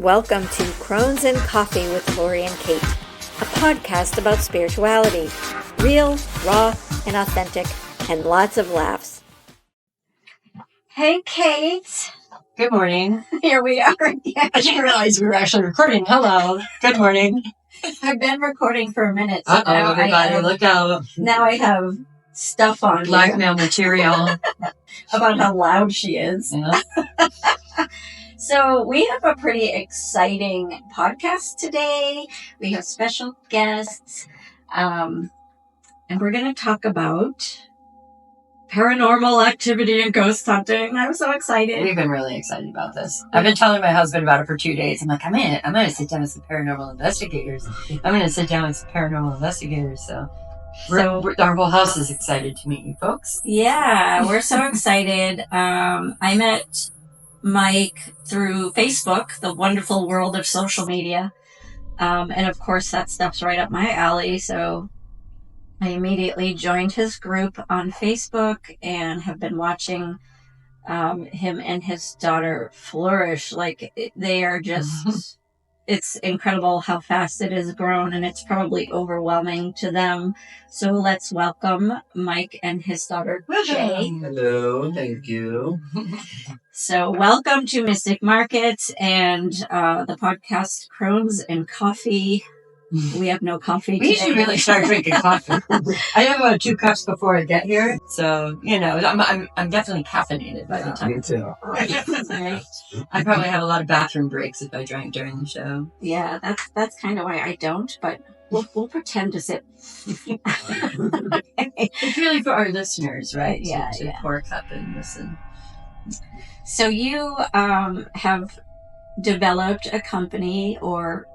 Welcome to Crones and Coffee with Lori and Kate, a podcast about spirituality. Real, raw, and authentic, and lots of laughs. Hey, Kate. Good morning. Here we are again. I didn't realize we were actually recording. Hello. Good morning. I've been recording for a minute. So now everybody, look out. Now I have stuff on blackmail material about how loud she is. Yeah. So we have a pretty exciting podcast today. We have special guests, and we're going to talk about paranormal activity and ghost hunting. I'm so excited. We've been really excited about this. I've been telling my husband about it for 2 days. I'm like, I'm going to sit down with some paranormal investigators. So our whole house is excited to meet you folks. Yeah, we're so excited. I met Mike through Facebook, the wonderful world of social media. And of course, that stuff's right up my alley. So I immediately joined his group on Facebook and have been watching him and his daughter flourish. Like, they are just, it's incredible how fast it has grown, and it's probably overwhelming to them. So let's welcome Mike and his daughter, Jay. Hello, thank you. So welcome to Mystic Market and the podcast Crones and Coffee. We have no coffee today. We should really start drinking coffee. I have about 2 cups before I get here. So, I'm definitely caffeinated by the time. Me too. Right. I probably have a lot of bathroom breaks if I drank during the show. Yeah, that's kind of why I don't, but we'll pretend to sip. It's really for our listeners, right? Yeah, to pour a cup and listen. So you have developed a company, or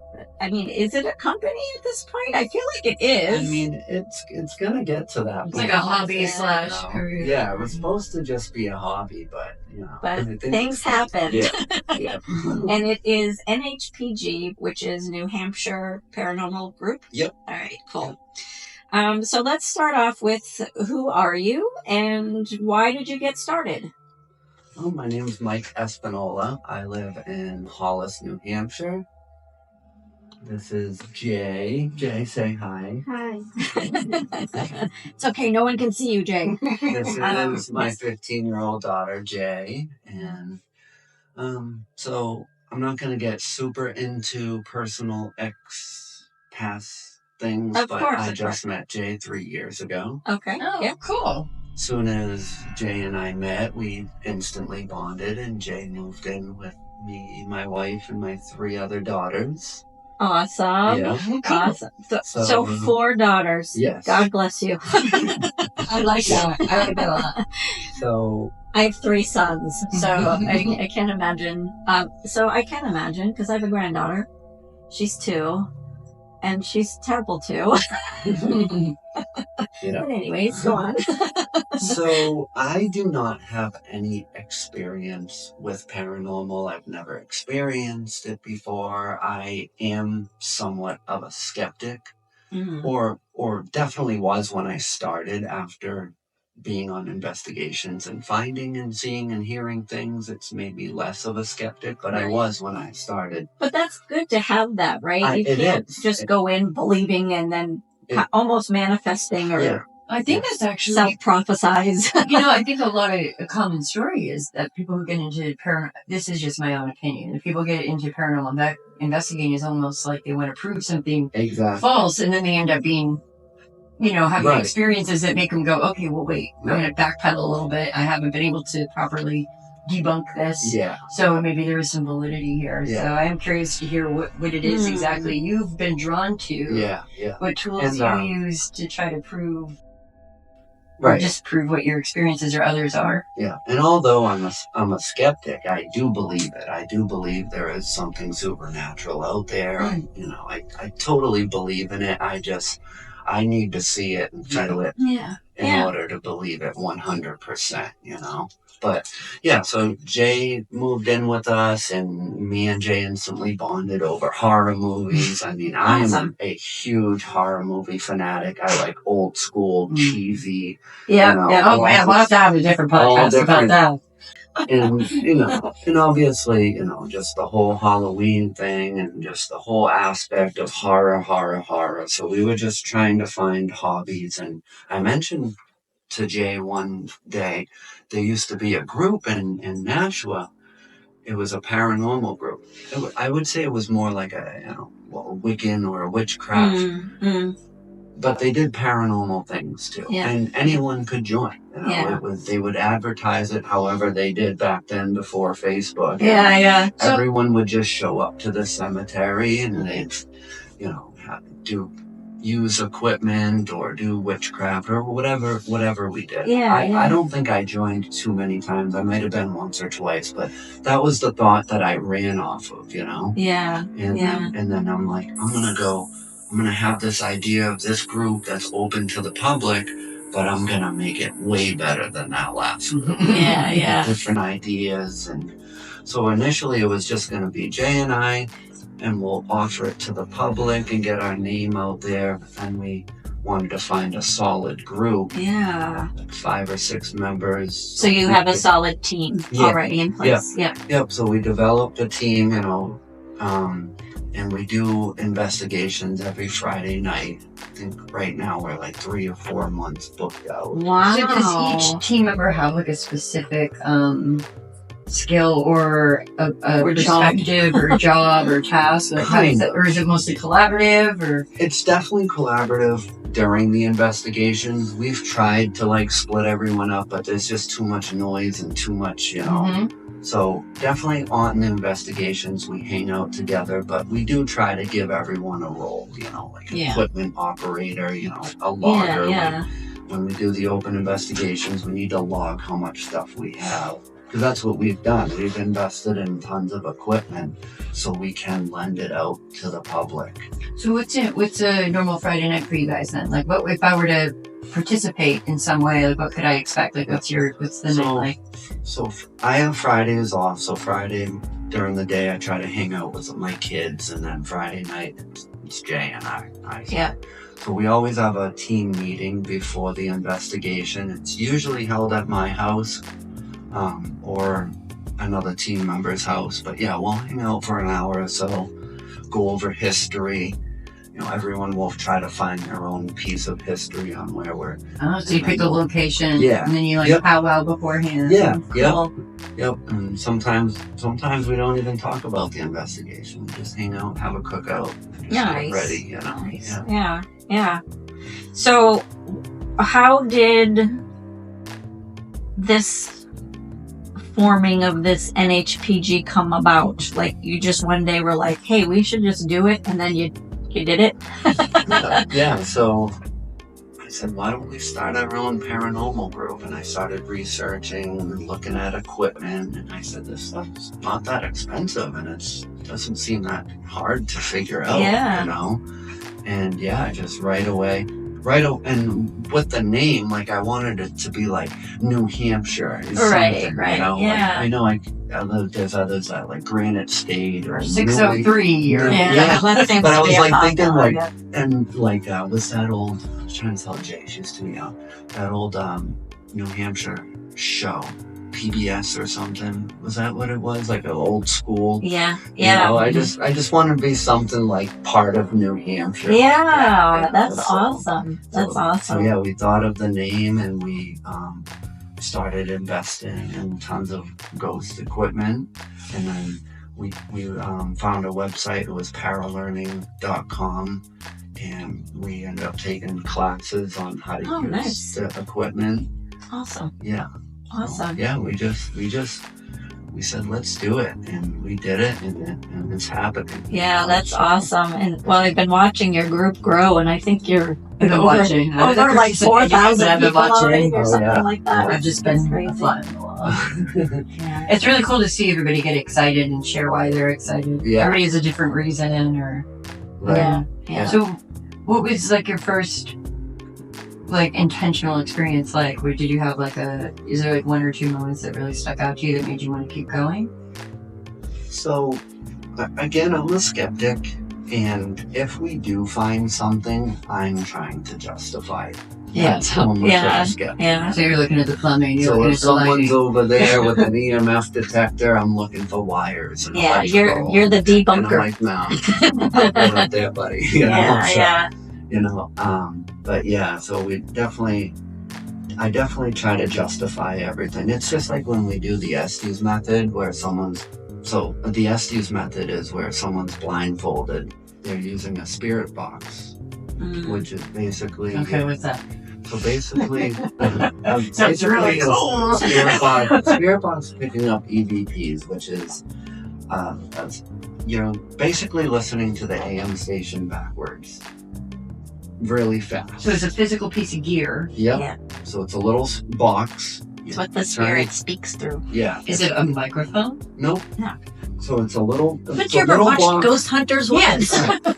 is it a company at this point? I feel like it is. It's gonna get to that It's point. like a hobby slash career. Yeah, it was supposed to just be a hobby, but things happen. Yeah. And it is NHPG, which is New Hampshire Paranormal Group. Yep. All right, cool. So let's start off with, who are you and why did you get started? Oh, my name's Mike Espinola. I live in Hollis, New Hampshire. This is Jay. Jay, say hi. Hi. It's okay. No one can see you, Jay. This is my 15-year-old daughter, Jay. And so I'm not going to get super into personal past things, I just met Jay 3 years ago. Okay. Oh, yeah, cool. As soon as Jay and I met, we instantly bonded, and Jay moved in with me, my wife, and my 3 other daughters. Awesome. Yeah. Awesome. So 4 daughters. Yes. God bless you. I like that. I like that a lot. So I have 3 sons, so I can't imagine. So I can imagine, because I have a granddaughter. She's 2, and she's terrible too. But anyways, go on. So I do not have any experience with paranormal. I've never experienced it before. I am somewhat of a skeptic, or definitely was when I started. After being on investigations and finding and seeing and hearing things, it's made me less of a skeptic, but right. I was when I started. But that's good to have that, right? You can't just go in believing and then almost manifesting or I think that's actually self-prophesize. I think a common story is that people who get into this is just my own opinion. If people get into paranormal investigating, it's almost like they want to prove something false, and then they end up being, having experiences that make them go, okay, well, wait, I'm going to backpedal a little bit. I haven't been able to properly debunk this. Yeah. So maybe there is some validity here. Yeah. So I am curious to hear what it is exactly you've been drawn to. Yeah. What tools you use to try to prove or disprove what your experiences or others are. Yeah. And although I'm a skeptic, I do believe it. I do believe there is something supernatural out there. I totally believe in it. I need to see it and feel it in order to believe it 100%, But so Jay moved in with us, and me and Jay instantly bonded over horror movies. I am a huge horror movie fanatic. I like old school, cheesy. Yeah. Oh man, we'll have to have a different podcast about that. And, and obviously, just the whole Halloween thing and just the whole aspect of horror. So we were just trying to find hobbies. And I mentioned to Jay one day, there used to be a group in Nashua. It was a paranormal group. I would say it was more like a Wiccan or a witchcraft. But they did paranormal things too, and anyone could join. They would advertise it however they did back then before Facebook. Everyone would just show up to the cemetery and they'd, use equipment or do witchcraft or whatever we did. I don't think I joined too many times. I might have been once or twice, but that was the thought that I ran off of, And then I'm like, I'm going to have this idea of this group that's open to the public, but I'm going to make it way better than that last group. Different ideas. And so initially it was just going to be Jay and I, and we'll offer it to the public and get our name out there. And we wanted to find a solid group. Like 5 or 6 members. So you have a solid team already in place. Yep. So we developed a team, and we do investigations every Friday night. I think right now we're like 3 or 4 months booked out. Wow. So does each team member have like a specific skill or a perspective or job or task? Like how is it, or is it mostly collaborative? Or it's definitely collaborative during the investigations. We've tried to split everyone up, but there's just too much noise and too much, So definitely on the investigations, we hang out together, but we do try to give everyone a role, like an equipment operator, a logger. When we do the open investigations, we need to log how much stuff we have. Because that's what we've done. We've invested in tons of equipment so we can lend it out to the public. So what's a normal Friday night for you guys then? Like, what if I were to participate in some way? Like, what could I expect? Like, what's the night like? So I have Fridays off. So Friday during the day, I try to hang out with my kids, and then Friday night it's Jay and I. So we always have a team meeting before the investigation. It's usually held at my house. Or another team member's house. But we'll hang out for an hour or so, go over history. Everyone will try to find their own piece of history on where we're... Oh, so you pick a location, and then you powwow beforehand. Yep. And sometimes we don't even talk about the investigation. We just hang out, have a cookout, just get ready, Nice. Yeah. So, how did this forming of this NHPG come about? Like, you just one day were like, hey, we should just do it, and then you did it? So I said, why don't we start our own paranormal group? And I started researching and looking at equipment, and I said, this stuff's not that expensive, and it doesn't seem that hard to figure out, And I just right away, and with the name, I wanted it to be like New Hampshire. Right. I know there's others that like Granite State or 603 or but I was thinking and was that old, I was trying to tell Jay, she's too young, that old New Hampshire show, PBS or something. Was that what it was? Like an old school? I just want to be something like part of New Hampshire. That's awesome. So we thought of the name, and we started investing in tons of ghost equipment, and then we found a website. It was paralearning.com, and we ended up taking classes on how to use the equipment. Awesome. Awesome. We said, let's do it, and we did it, and it's happening. That's awesome. And I've been watching your group grow, and I think you're watching. They're like 4,000 people already or something like that. I've just been flying along. It's really cool to see everybody get excited and share why they're excited. Everybody has a different reason, or So, what was your first intentional experience like? Where did you have is there 1 or 2 moments that really stuck out to you that made you want to keep going? So again, I'm a skeptic, And if we do find something, I'm trying to justify it. Yeah. That's how much Yeah. I skip. Yeah. So you're looking at the plumbing, you're So looking if at the lighting. someone's over there with an EMF detector, I'm looking for wires and Yeah, electrical. you're the And I'm debunker. like, no, I'm good up there, buddy. You know? Yeah, So, yeah. You know, but yeah, so I definitely try to justify everything. It's just like when we do the Estes method where the Estes method is where someone's blindfolded. They're using a spirit box, which is basically... Okay, what's that? So basically, Sounds really cool. Spirit box picking up EVPs, which is, you're basically listening to the AM station backwards. Really fast. So it's a physical piece of gear. Yep. Yeah. So it's a little box. It's what the spirit speaks through. Yeah. Is it a microphone? Nope. No. So it's a little. But you ever watched Ghost Hunters once?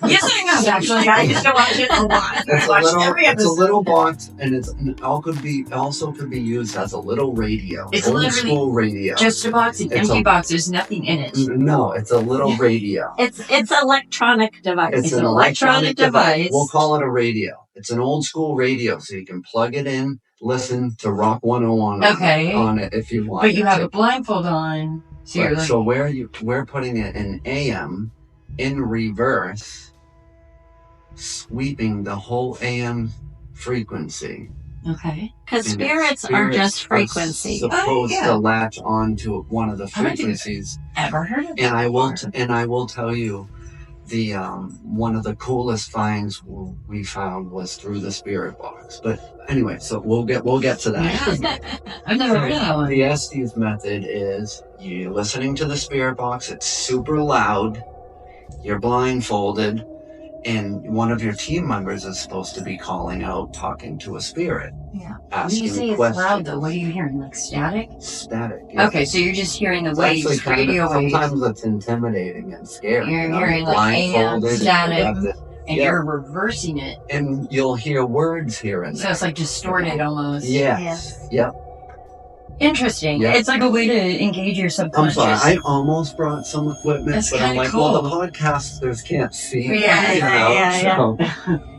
Yes, I have actually. I used to watch it a lot. It's a little box, and also could be used as a little radio. It's old literally school radio. Just a box, an It's empty a- box. There's nothing in it. No, it's a little radio. It's electronic device. It's an electronic device. We'll call it a radio. It's an old school radio, so you can plug it in, listen to Rock 101 Okay. on it if you want. But you have to. a blindfold on. So you're Right, like, so we're putting it in AM in reverse, sweeping the whole AM frequency. okay. Because And spirits are just frequency. Supposed yeah. to latch on to one of the I don't think frequencies. Ever heard of that? And I before? will tell you, the one of the coolest finds we found was through the spirit box. But anyway, so we'll get to that. Yeah. I've never heard of that one. The Estes method is you're listening to the spirit box. It's super loud. You're blindfolded, and one of your team members is supposed to be calling out, talking to a spirit. Yeah. When Asking you say it's questions. loud, though, what are you hearing? Like static? Static. Yeah. Okay, so you're just hearing the It's actually waves, radio waves, sometimes it's intimidating and scary. You're you know, hearing, like, AM blindfolded, and you static. have to- and yeah. you're reversing it. and you'll hear words here and So there. it's like distorted almost. Yes. Yep. Interesting. Yeah. It's like a way to engage your I'm subconscious. sorry. I almost brought some equipment, That's but I'm kinda like, well, the cool. podcasters can't see. Yeah, you know, yeah. so-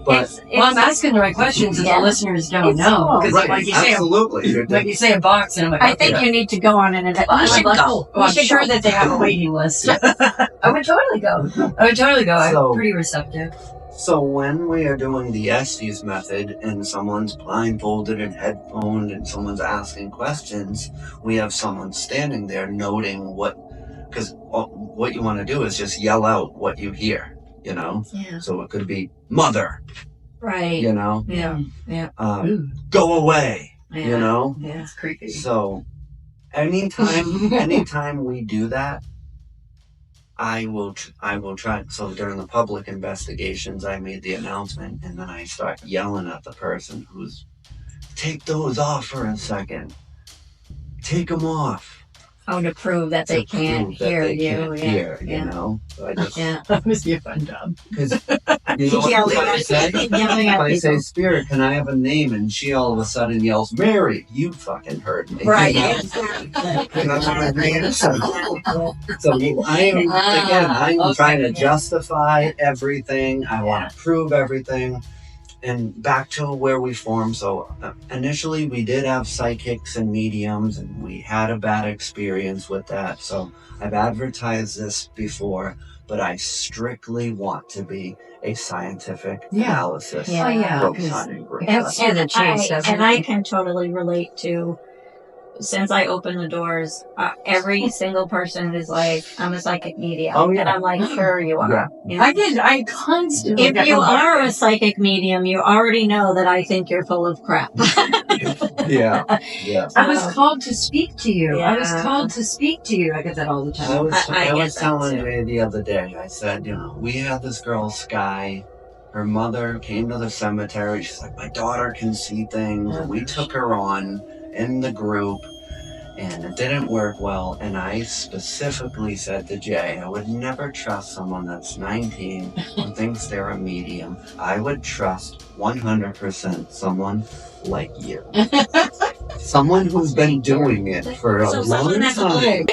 But Well, I'm asking the right questions if Yeah. the listeners don't It's know. cool. Because right, like you say, absolutely. You're like you say a box, and I'm like, I okay. think you need to go on an adventure. I should go. Well, I'm should sure go. that they have a waiting list. I would totally go. So- I'm pretty receptive. So when we are doing the Estes method and someone's blindfolded and headphoned and someone's asking questions, we have someone standing there noting because what you want to do is just yell out what you hear, you know? Yeah. So it could be mother, Right. you know? Yeah. Yeah. Ooh, Go away, Yeah. you know? Yeah. that's creepy. So anytime we do that, I will try. So during the public investigations, I made the announcement, and then I start yelling at the person who's, take those off for a second. Take them off. Oh, to prove that they To can't prove that hear they you. can't Yeah. hear, Yeah. you know? So I just, Yeah. That must be a fun job. because you know what I say? Yelling If at I say, people. Spirit, can I have a name? And she all of a sudden yells, Mary, you fucking heard me. Right. You know? You know what I mean? So I'm okay, trying to yeah. justify everything. I want to prove everything. And back to where we formed. So initially we did have psychics and mediums, and we had a bad experience with that. So I've advertised this before, but I strictly want to be a scientific Yeah. analysis. Yeah. Oh, yeah. ghost 'cause hunting group. it helps you the chase, doesn't and it? I can totally relate to, since I opened the doors, every single person is like, I'm a psychic medium. Oh, yeah. And I'm like, sure you are. Yeah. You know? I constantly. If you are a psychic medium, you already know that I think you're full of crap. Yeah. Yeah. I was called to speak to you. I was Yeah. called to speak to you. I get that all the I time. was, I I get was that telling too. Jay the other day, I said, we had this girl, Sky. Her mother came to the cemetery. She's like, my daughter can see things. Oh, And we took her on in the group, and it didn't work well. And I specifically said to Jay, I would never trust someone that's 19 who thinks they're a medium. I would trust 100% someone like you. Someone who's been doing it for a long time.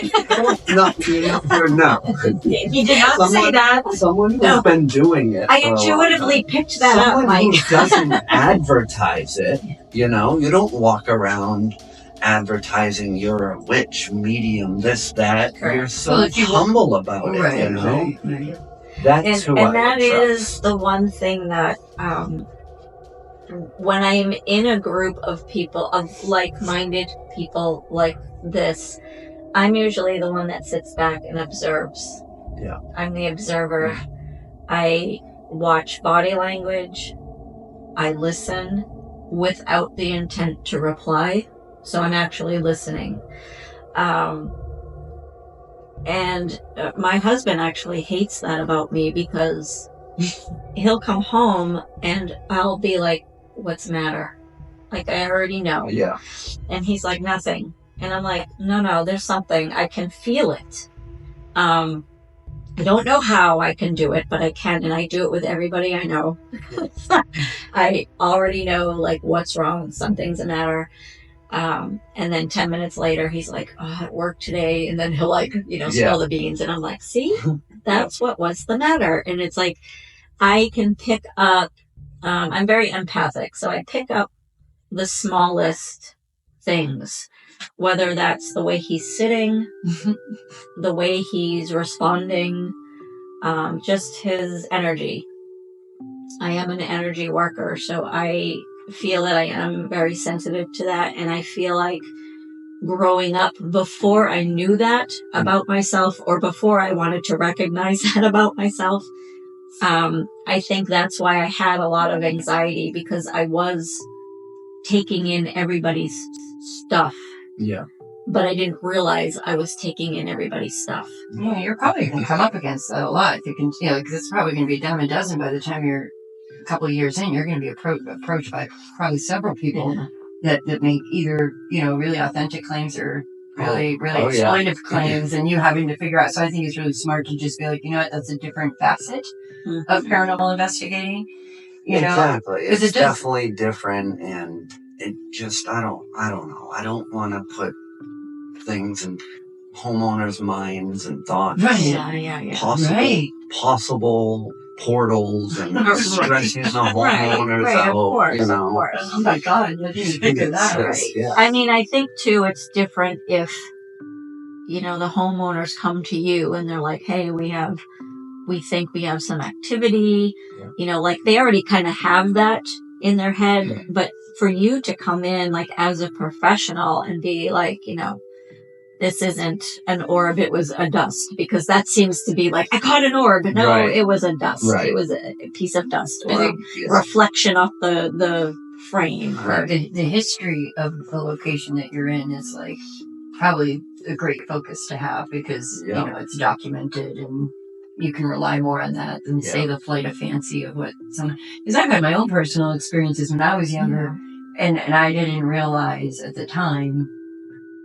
No, you never know. He did not say that. Someone who's been doing it. I intuitively picked that up, Mike. Someone who doesn't advertise it. You know, you don't walk around advertising you're a witch, medium, this, that. Correct. You're so humble about it, you know? Right. That's who and that is the one thing that when I'm in a group of people, of like-minded people like this, I'm usually the one that sits back and observes. Yeah. I'm the observer. I watch body language. I listen without the intent to reply. So I'm actually listening. And my husband actually hates that about me because he'll come home and I'll be like, what's the matter? Like, I already know. Yeah. And he's like, nothing. And I'm like, no, there's something. I can feel it. I don't know how I can do it, but I can. And I do it with everybody I know. I already know, like, what's wrong. Something's the matter. And then 10 minutes later, he's like, at work today. And then he'll like, spill the beans. And I'm like, see, that's what's the matter. And it's like, I can pick up, I'm very empathic. So I pick up the smallest things, whether that's the way he's sitting, the way he's responding, just his energy. I am an energy worker. So I feel that I am very sensitive to that, and I feel like growing up, before I knew that about myself, or before I wanted to recognize that about myself, I think that's why I had a lot of anxiety, because I was taking in everybody's stuff. Yeah. But I didn't realize I was taking in everybody's stuff. Yeah, you're probably going to come up against that a lot. If you can, because it's probably going to be a dime a dozen by the time you're a couple of years in. You're going to be approached by probably several people that make either, really authentic claims or really exploitive claims, and you having to figure out. So I think it's really smart to just be like, you know what, that's a different facet of paranormal investigating. Exactly. It's definitely different, and it just, I don't know. I don't want to put things in homeowners' minds and thoughts. Right. Possible portals and stressing the homeowners out. Of course. Oh my God, I didn't think of that. Right. Yeah. I mean, I think too, it's different if, the homeowners come to you and they're like, hey, we think we have some activity, like they already kind of have that in their head, but for you to come in like as a professional and be like, this isn't an orb, it was a dust, because that seems to be like, I caught an orb. No, It was a dust. Right. It was a piece of dust or a reflection off the frame. Right. The history of the location that you're in is like probably a great focus to have, because, it's documented and you can rely more on that than say the flight of fancy of what because I've had my own personal experiences when I was younger, and I didn't realize at the time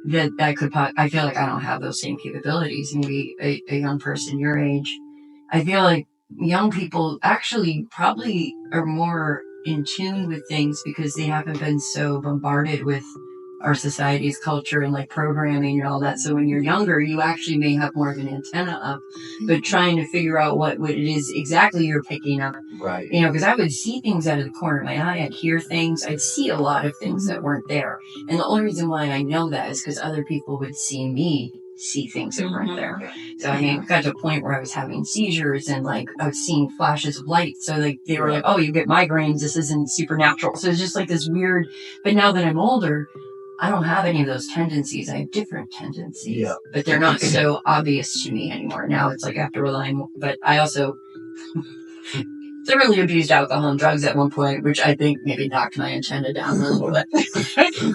that I feel like I don't have those same capabilities. Maybe a young person your age, I feel like young people actually probably are more in tune with things because they haven't been so bombarded with our society's culture and like programming and all that. So when you're younger, you actually may have more of an antenna up, but trying to figure out what it is exactly you're picking up. Right. Because I would see things out of the corner of my eye. I'd hear things. I'd see a lot of things that weren't there. And the only reason why I know that is because other people would see me see things that weren't there. So I mean, it got to a point where I was having seizures and like I was seeing flashes of light. So like they were like, oh, you get migraines. This isn't supernatural. So it's just like this weird, but now that I'm older, I don't have any of those tendencies. I have different tendencies, but they're not so obvious to me anymore. Now it's like I have to rely on, but I also thoroughly abused alcohol and drugs at one point, which I think maybe knocked my antenna down a little bit.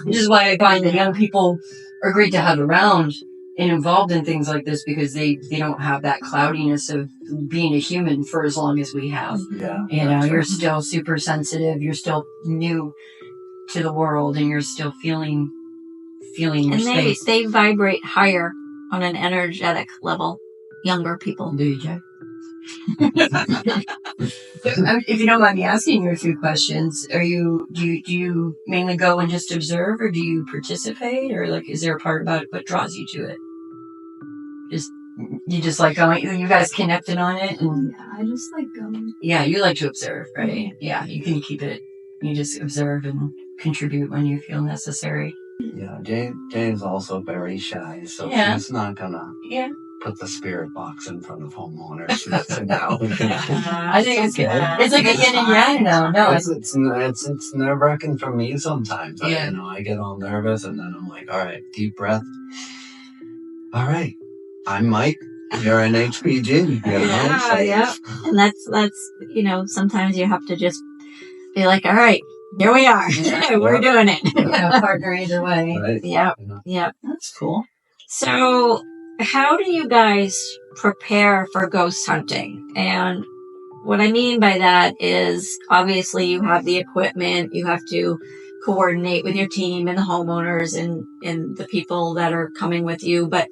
Which is why I find that young people are great to have around and involved in things like this, because they don't have that cloudiness of being a human for as long as we have. Yeah. You're still super sensitive. You're still new to the world, and you're still feeling your space. They vibrate higher on an energetic level. Younger people. Do you, Jay? If you don't mind me asking you a few questions, do you mainly go and just observe, or do you participate, or like is there a part about it what draws you to it? You just like going. You guys connected on it, and Yeah, I just like going. yeah, you like to observe, right? Yeah, you can keep it. You just observe and contribute when you feel necessary. Yeah, Jane's also very shy, so Yeah. she's not gonna put the spirit box in front of homeowners. No. I think it's good. It's like a yin and yang, though. No, it's nerve-wracking for me sometimes. Yeah. I get all nervous, and then I'm like, all right, deep breath. All right, I'm Mike. You're NHPG. You know? Yeah. And that's sometimes you have to just be like, all right, here we are. We're doing it. Partner either way. Right? Yeah. That's cool. So, how do you guys prepare for ghost hunting? And what I mean by that is obviously you have the equipment, you have to coordinate with your team and the homeowners and the people that are coming with you, but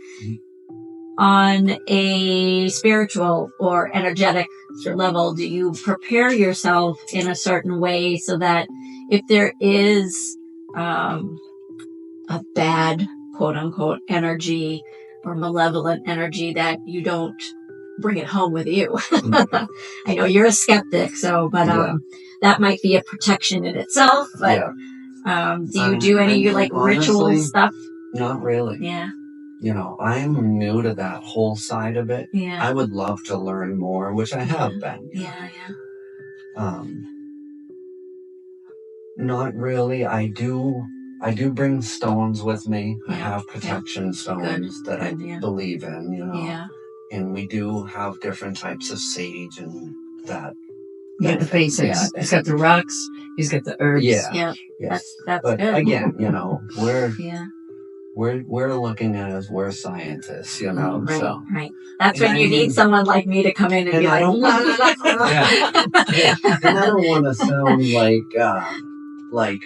on a spiritual or energetic level, do you prepare yourself in a certain way so that if there is a bad quote unquote energy or malevolent energy that you don't bring it home with you? I know you're a skeptic, but that might be a protection in itself. But do you do any ritual stuff? Not really. Yeah. I'm new to that whole side of it. Yeah. I would love to learn more, which I have been. Yeah. Not really. I do bring stones with me. Yeah. I have protection stones that I believe in, Yeah. And we do have different types of sage and that. You got the basics. Yeah. He's got the rocks. He's got the herbs. Yeah. Yes. That's But good. again, we're looking at it as we're scientists, Right, so. right. That's when And you need someone like me to come in and be I like, don't and I don't want to sound like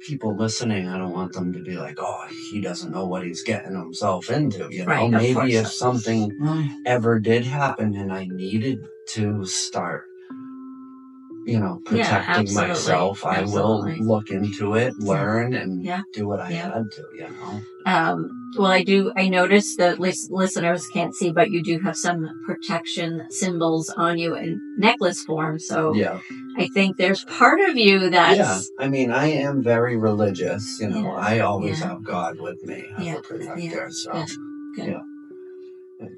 people listening. I don't want them to be like, oh, he doesn't know what he's getting himself into. Right, Maybe if something ever did happen and I needed to start, protecting myself, I will look into it, learn, and do what I had to. Well, I noticed that listeners can't see, but you do have some protection symbols on you in necklace form. So I think there's part of you that's... Yeah, I am very religious. I always have God with me as a protector. So, Good.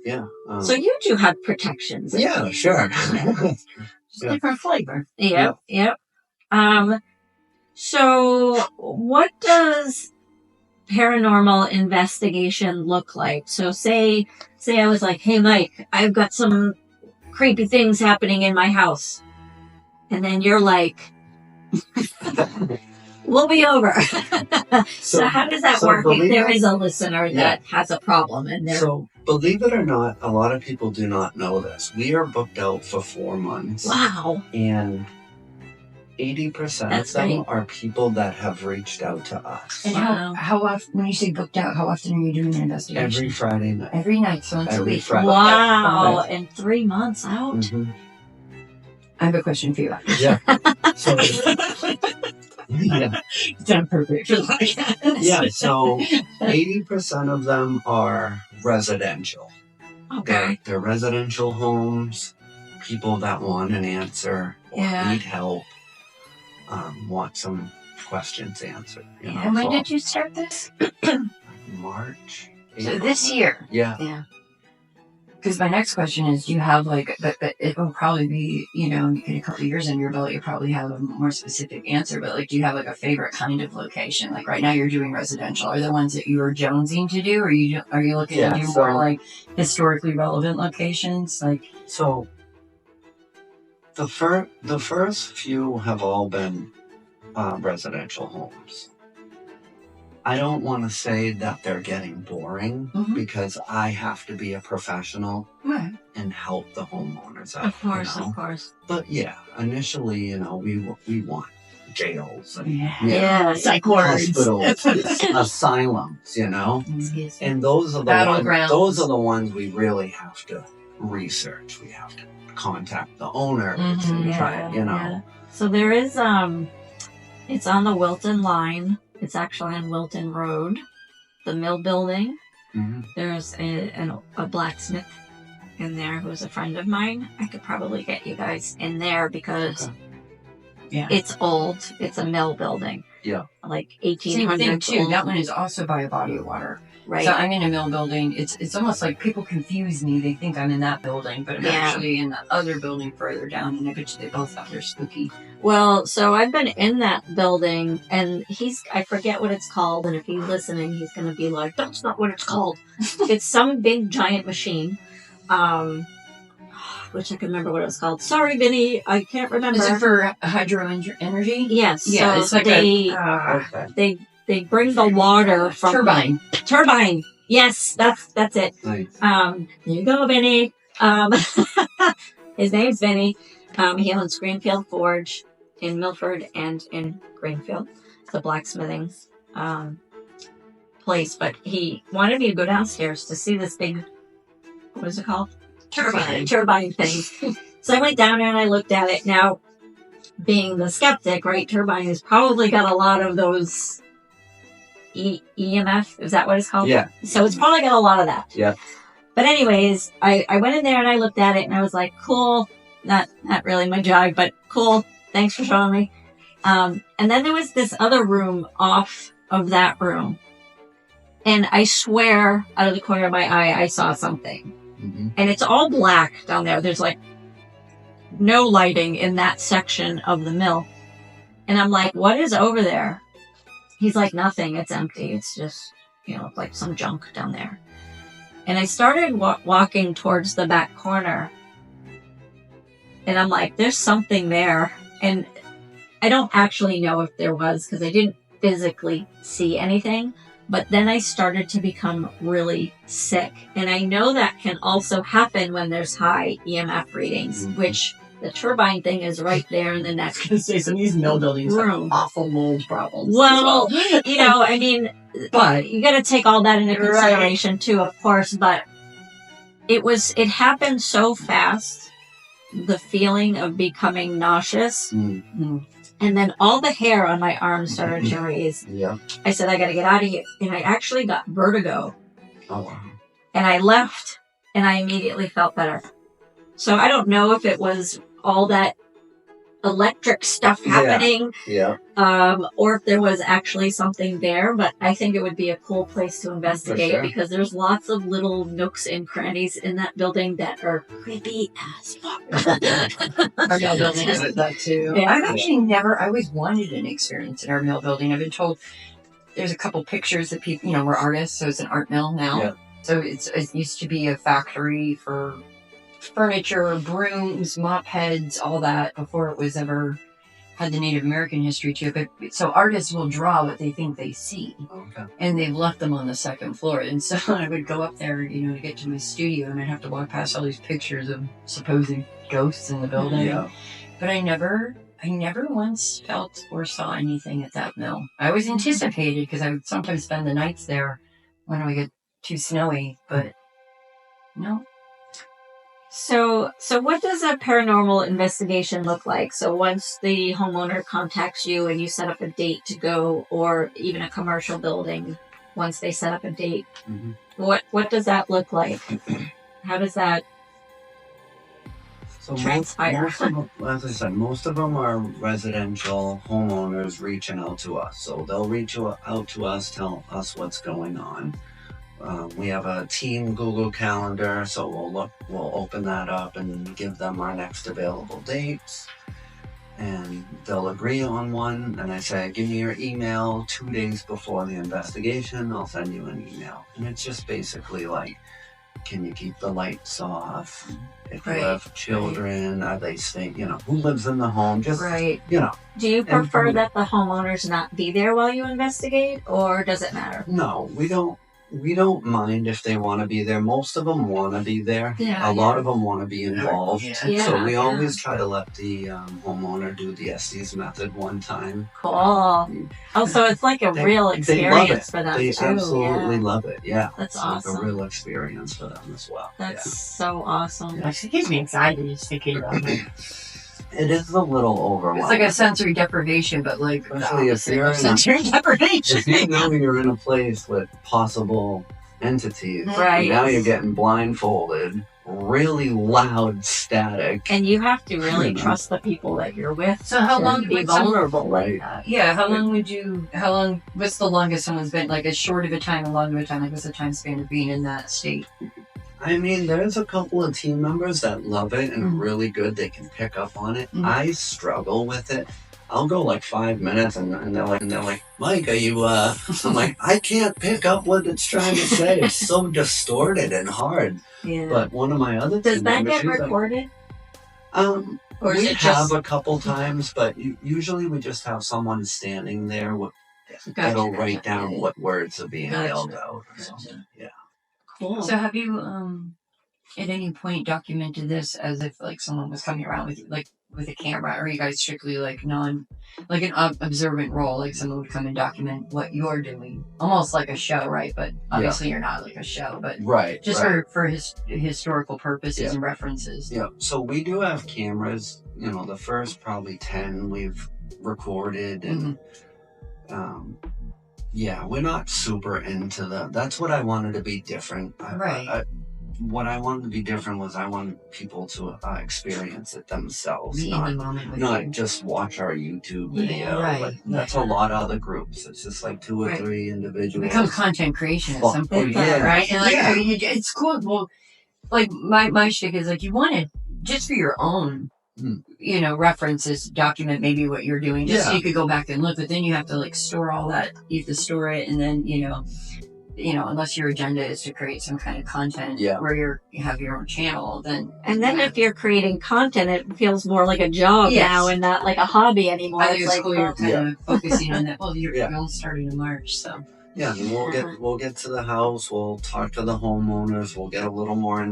Yeah. So you do have protections. Yeah, sure. Different flavor. Yep. So what does paranormal investigation look like? So say I was like, hey Mike, I've got some creepy things happening in my house. And then you're like, we'll be over. So how does that work if there is a listener that has a problem and they're... So believe it or not, a lot of people do not know this. We are booked out for 4 months. Wow. And 80% of them are people that have reached out to us. And how often, when you say booked out, how often are you doing an investigation? Every Friday night. Every night, so once a week. Friday. Wow. And 3 months out? Mm-hmm. I have a question for you. Yeah. So, it's inappropriate for the podcast. Yeah, so 80% of them are residential. Okay. They're residential homes, people that want an answer or need help, want some questions answered. And when did you start this? March. So this year? Yeah. Because my next question is, do you have but it will probably be, in a couple of years under your belt, you probably have a more specific answer, but do you have a favorite kind of location? Like right now you're doing residential. Are the ones that you are jonesing to do, or are you looking to do more historically relevant locations? So the first few have all been residential homes. I don't want to say that they're getting boring because I have to be a professional and help the homeowners out. Of course. But initially, we want jails and psych wards, hospitals, asylums, and those are the ones we really have to research. We have to contact the owner Mhm. and try, Yeah, you know. yeah. So there is, it's on the Wilton line. It's actually on Wilton Road, the mill building. Mhm. There's a blacksmith in there who's a friend of mine. I could probably get you guys in there because Yeah. it's old. It's a mill building. Yeah. Like Same 1800s thing too. old. That one is also by a body of water. Right. So I'm in a mill building. It's almost like people confuse me. They think I'm in that building, but I'm Yeah. actually in the other building further down. And I bet you they both have their spooky. Well, so I've been in that building, and I forget what it's called, and if he's listening, he's going to be like, that's not what it's called. It's some big giant machine. Wish I could remember what it was called. Sorry, Vinny, I can't remember. Is it for hydro energy? Yes. Yeah, so it's like Okay. they bring the water from turbine. Yes, that's it. Nice. There you go, Vinny. His name's Vinny. He owns Greenfield Forge in Milford and in Greenfield. It's a blacksmithing place. But he wanted me to go downstairs to see this big, what is it called? Turbine thing. So I went down there and I looked at it. Now, being the skeptic, right, turbine has probably got a lot of those EMF. Is that what it's called? Yeah. So it's probably got a lot of that. Yeah. But anyways, I went in there and I looked at it and I was like, cool. Not really my jive, but cool. Thanks for showing me. And then there was this other room off of that room. And I swear out of the corner of my eye, I saw something. Mm-hmm. And it's all black down there. There's like no lighting in that section of the mill. And I'm like, what is over there? He's like, nothing. It's empty. It's just, like some junk down there. And I started walking towards the back corner. And I'm like, there's something there. And I don't actually know if there was because I didn't physically see anything. But then I started to become really sick. And I know that can also happen when there's high EMF readings, Mm-hmm. which the turbine thing is right there in the next Some of these mill buildings room. have awful mold problems. Well, I mean, but you got to take all that into Right. consideration too, of course. But it happened so fast, the feeling of becoming nauseous. Mm-hmm. And then all the hair on my arms started to raise. Yeah. I said, I got to get out of here. And I actually got vertigo. Oh, wow. And I left and I immediately felt better. So I don't know if it was all that electric stuff happening, Yeah. or if there was actually something there, but I think it would be a cool place to investigate sure. because there's lots of little nooks and crannies in that building that are creepy as fuck. our mill building has that too. Yeah. I've actually I always wanted an experience in our mill building. I've been told there's a couple pictures that people, we're artists, so it's an art mill now. Yeah. So it used to be a factory for furniture, brooms, mop heads, all that before it was ever had the Native American history to it. But so artists will draw what they think they see, Okay. and they've left them on the second floor. And so I would go up there, to get to my studio, and I'd have to walk past all these pictures of supposed ghosts in the building. Yeah. But I never once felt or saw anything at that mill. I always anticipated because I would sometimes spend the nights there when it would get too snowy, but no. So what does a paranormal investigation look like? So once the homeowner contacts you and you set up a date to go, or even a commercial building, once they set up a date, Mm-hmm. what does that look like? How does that So transpire? most of them, as I said, most of them are residential homeowners reaching out to us. So they'll reach out to us, tell us what's going on. We have a team Google Calendar, so we'll open that up and give them our next available dates. And they'll agree on one, and I say, give me your email 2 days before the investigation, I'll send you an email. And it's just basically like, can you keep the lights off? If Right. you have children, are they staying, who lives in the home? Just, Right. Do you prefer from- that the homeowners not be there while you investigate, or does it matter? No, we don't we don't mind if they want to be there. Most of them want to be there. Yeah, a lot of them want to be involved. Yeah. So we always try to let the homeowner do the Estes method one time. Cool. Oh, so it's like a real experience for them They too. absolutely love it. Yeah, That's it's awesome. like a real experience for them as well. That's so awesome. It gives me anxiety just thinking about it. It is a little overwhelming. It's like a sensory deprivation, but like Especially if you're in a- sensory deprivation. If you know you're in a place with possible entities, Right. now you're getting blindfolded, really loud static. And you have to really trust the people that you're with. So how to long be would some- vulnerable Right. like that? Yeah, how long, what's the longest someone's been, like as short of a time, a long of a time, like what's the time span of being in that state? I mean, there's a couple of team members that love it and are really good. They can pick up on it. I struggle with it. I'll go like 5 minutes and they're like, Mike, are you, I'm like, I can't pick up what it's trying to say. It's so distorted and hard. Yeah. But one of my other Does team that members, get she's like, recorded? Or is we it have just- a couple times, but usually we just have someone standing there with, that'll write down what words are being yelled out or something. Yeah. Cool. So have you, at any point documented this as if like someone was coming around with you, like with a camera, or are you guys strictly like an observant role, like someone would come and document what you're doing, almost like a show, right? But obviously you're not like a show, but Right. just right. for historical purposes Yeah. and references. Yeah, so we do have cameras. You know, the first probably 10 we've recorded, and yeah, we're not super into that's what I wanted to be different. What I wanted to be different was I wanted people to experience it themselves, Be in the moment with not you. just watch our YouTube video. right. Like, that's a lot of other groups. It's just like 2 or Right. 3 It individuals. becomes content creation at Well, some point, yeah. right? And like, Yeah. I mean, it's cool. Well, like my shtick is like, you want to just for your own, you know, references, document maybe what you're doing, just so Yeah. you could go back and look. But then you have to like store all that. You have to store it, and then you know, unless your agenda is to create some kind of content where you have your own channel, then if you're creating content, it feels more like a job now and not like a hobby anymore. I think it's like, cool you're kind of focusing on that. Well, you're only starting in March, so. Yeah, and we'll get to the house. We'll talk to the homeowners. We'll get a little more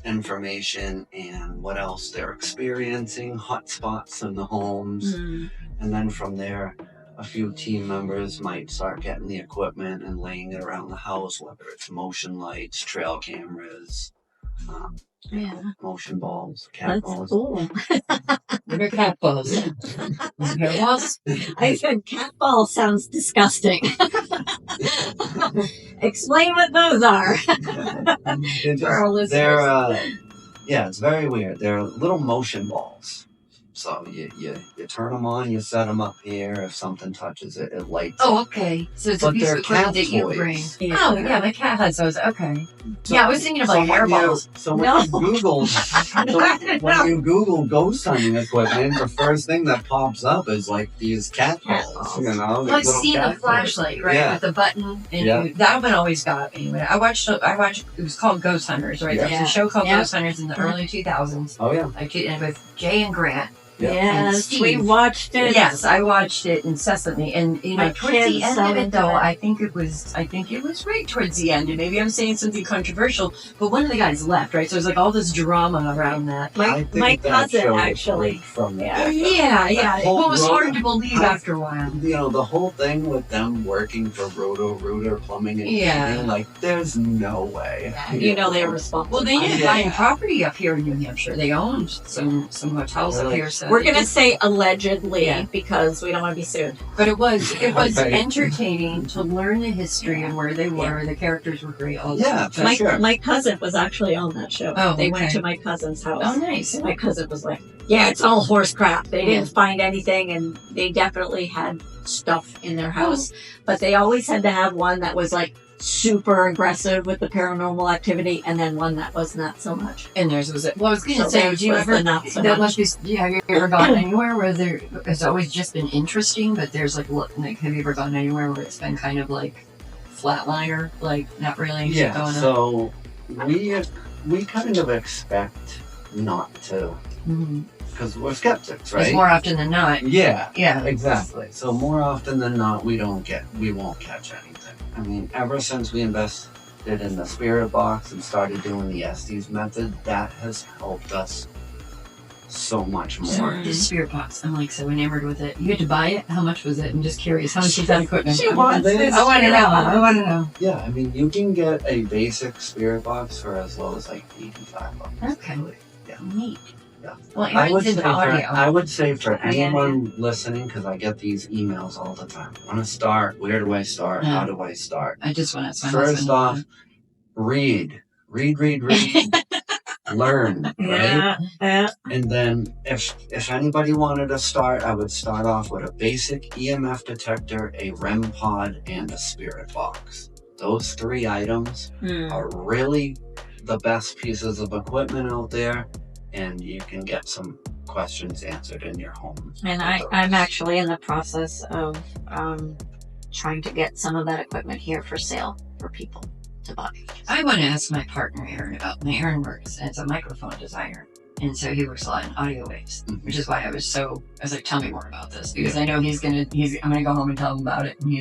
information and what else they're experiencing, hot spots in the homes, and then from there, a few team members might start getting the equipment and laying it around the house, whether it's motion lights, trail cameras, motion balls, cat balls. Cool. What are cat balls? Hair balls? I said cat ball sounds disgusting. Explain what those are. For our listeners. It's very weird. They're little motion balls. So you turn them on, you set them up here. If something touches it, it lights. Oh, okay. So it's a piece of equipment that you bring. Oh, yeah, my cat has those. Okay. Yeah, I was thinking of like hair balls. When you Google ghost hunting equipment, the first thing that pops up is like these cat balls. You know, Well, I've seen the flashlight, right, Yeah. with the button, and that one always got me. I watched. It was called Ghost Hunters, right? Yeah. There was a show called Ghost Hunters in the early 2000s. Oh yeah. And with Jay and Grant. Yes, Steve. we watched it. Yes, I watched it incessantly, and My towards the kids end of it, though, saw it. I think it was right towards the end, and maybe I'm saying something controversial, but one of the guys left, right? So there's like all this drama around that. My cousin actually. From Yeah. Yeah. whole Well, it was road- hard to believe after a while. You know, the whole thing with them working for Roto-Rooter Plumbing and Heating, like, there's no way. You know they were responsible. Well, they ended up buying property up here in New Hampshire. They owned some hotels up here. So we're they gonna did- say allegedly because we don't want to be sued. But it was Okay. entertaining to learn the history and where they were. The characters were great. All Yeah, for sure. My cousin was actually on that show. Oh, they went okay. to my cousin's house. Oh, nice. And my cousin was like, "Yeah, it's all horse crap. They didn't find anything, and they definitely had stuff in their house, but they always had to have one that was like super aggressive with the paranormal activity, and then one that was not so much." And theirs was it. Well, I was going to So say, theirs do you was ever? the not so That much. must be. Yeah, have you ever gone anywhere where there? It's always just been interesting, but there's like, have you ever gone anywhere where it's been kind of like flatliner, like not really shit going on? So we kind of expect not to Because we're skeptics, right? It's more often than not. Yeah. Yeah. Exactly. So more often than not, we won't catch anything. I mean, ever since we invested in the spirit box and started doing the Estes method, that has helped us so much more. The spirit box. I'm like so enamored with it. You had to buy it? How much was it? I'm just curious. How much is that equipment? She wants this. I want to know. I want to know. Yeah, I mean, you can get a basic spirit box for as low as like $85. Okay. Really. Yeah. Neat. Yeah. Well, I would, Aaron's into audio. I would say for anyone listening, because I get these emails all the time. I want to start. Where do I start? How do I start? I just want to ask my First husband. off, read. Learn, right? Yeah. And then if anybody wanted to start, I would start off with a basic EMF detector, a REM pod, and a spirit box. Those 3 items are really the best pieces of equipment out there, and you can get some questions answered in your home. And I'm actually in the process of trying to get some of that equipment here for sale for people to buy. I want to ask my partner Aaron about. Aaron works as a microphone designer, and so he works a lot in audio waves, which is why I was like, tell me more about this, because I know I'm gonna go home and tell him about it, and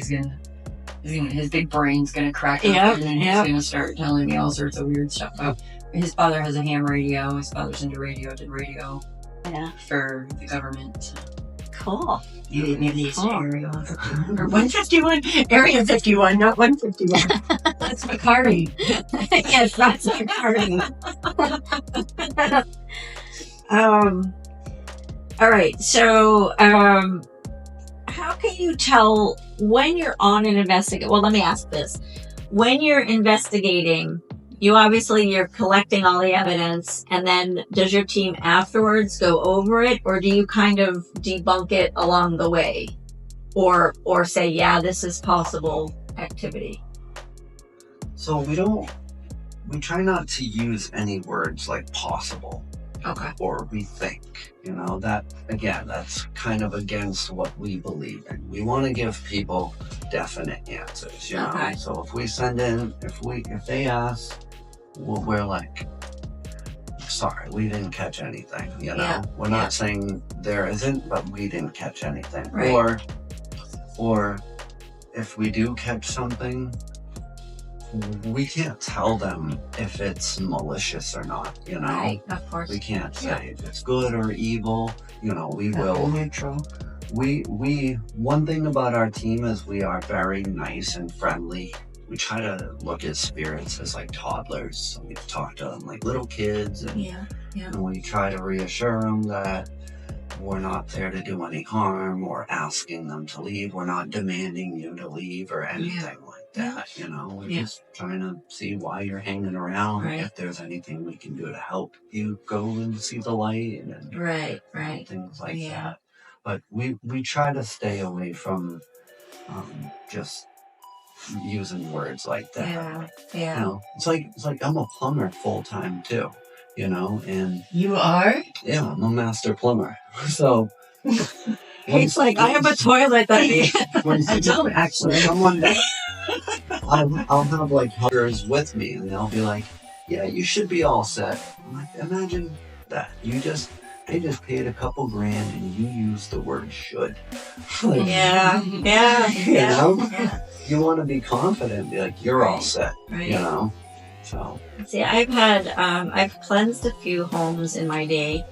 his big brain's gonna crack up, and then he's gonna start telling me all sorts of weird stuff about. His father has a ham radio. His father's into radio. Did radio for the government. So. Cool. Maybe he's area 51 or 151. Area 51, not 151. That's Macari. Yes, that's Macari. All right. So, how can you tell when you're on an investigation? Well, let me ask this: when you're investigating, you're collecting all the evidence, and then does your team afterwards go over it, or do you kind of debunk it along the way, or say, yeah, this is possible activity? So we try not to use any words like possible. Okay. Or we think, that, again, that's kind of against what we believe in. We want to give people definite answers, Okay. So if we send in, if they ask, well, we're like, sorry, we didn't catch anything, Yeah. We're not saying there isn't, but we didn't catch anything. Right. Or if we do catch something, we can't tell them if it's malicious or not, Right, of course. We can't say if it's good or evil, we will. Neutral. One thing about our team is we are very nice and friendly. We try to look at spirits as like toddlers. So we talk to them like little kids, and we try to reassure them that we're not there to do any harm or asking them to leave. We're not demanding you to leave or anything like that. We're just trying to see why you're hanging around. Right. If there's anything we can do to help you go and see the light and Right. things like that. But we try to stay away from just using words like that. Yeah. It's like I'm a plumber full time too. And You are? yeah, I'm a master plumber. So It's like, I have a toilet that I don't actually. Someone I'll have like huggers with me, and they'll be like, "Yeah, you should be all set." I'm like, imagine that they just paid a couple grand, and you use the word "should." Like, Yeah. You want to be confident, be like, "You're all set," Right. So. See, I've cleansed a few homes in my day,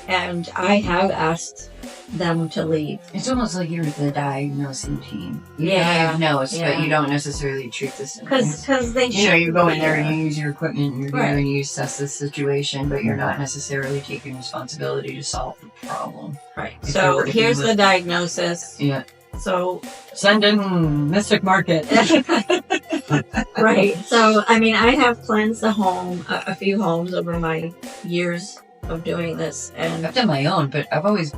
and I have asked them to leave. It's almost like you're the diagnosing team. You Yeah. diagnose, Yeah. but you don't necessarily treat the symptoms. Because they You go in there and you use your equipment and Right. and you assess the situation, but you're not necessarily taking responsibility to solve the problem. Right. If So you're working here's with- the diagnosis. Yeah. So Send in Mystic Market. right. So I mean, I have cleansed a few homes over my years of doing this, and I've done my own, but I've always,